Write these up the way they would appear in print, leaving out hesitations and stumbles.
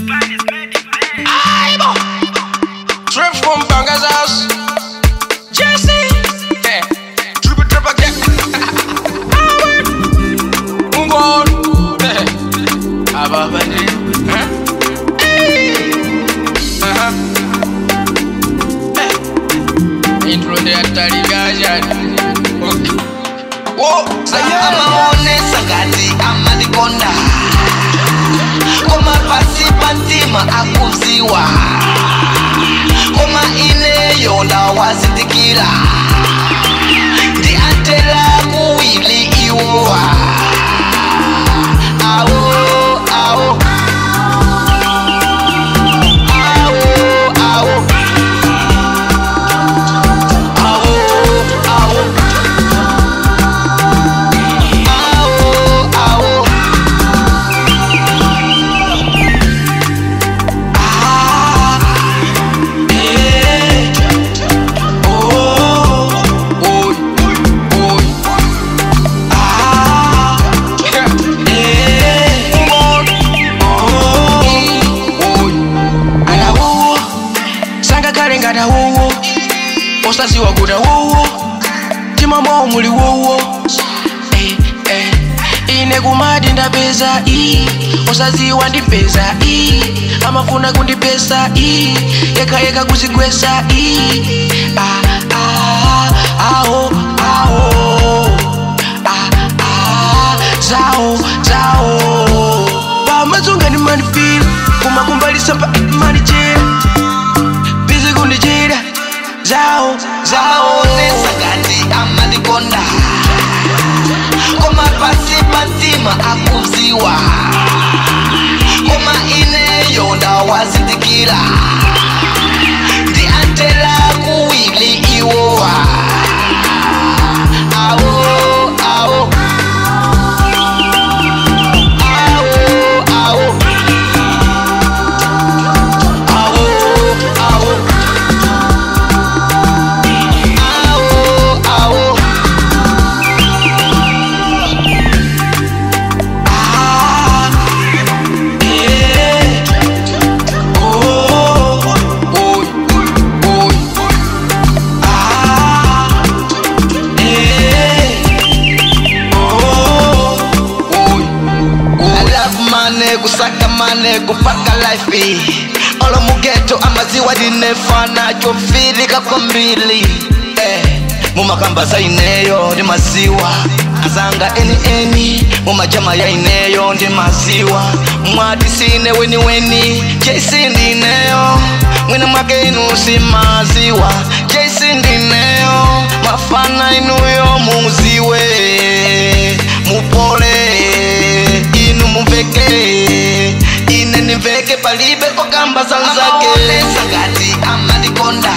Trip from Banga's house. Jesse. Yeah. Trip again. Move on. Ababani. Intro de atari gajan. Okay. Whoa. Amaone sagati amalikonda. Koma pasi pantima akuziwa. Koma ine yonda wazitikira. Di antela kuwili iwa. Awo, awo. Awo, awo. Awo, awo. Ngada wowo osazi waguda wowo timamo muli wowo ine kumadi ndapeza osazi wandipeza amafuna kundipesa yeka kuzigwesa aho zao pamazunga ni manifil kumakumbalisa pa manijera kundijira zao nesagati amalikonda koma pasi pantima akuziwa koma ine yonda wazitikira ndi antela kuwili iwowa awo awo kusaka mane kupaka life olo mugeto amaziwa dinefana chofilika kwa mbili mumakamba za ineyo ndi maziwa azanga eni mumajama ya ineyo ndi maziwa mwati sine weni jesi ndineyo mwina mwake inu si maziwa jesi ndineyo mafana inuyo muziwe mupole inu muveke ine niveke palibe kokamba zanzake sagati amalikonda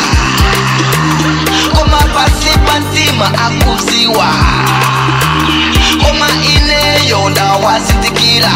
koma pasi pantima akuziwa koma ine yonda wazitikira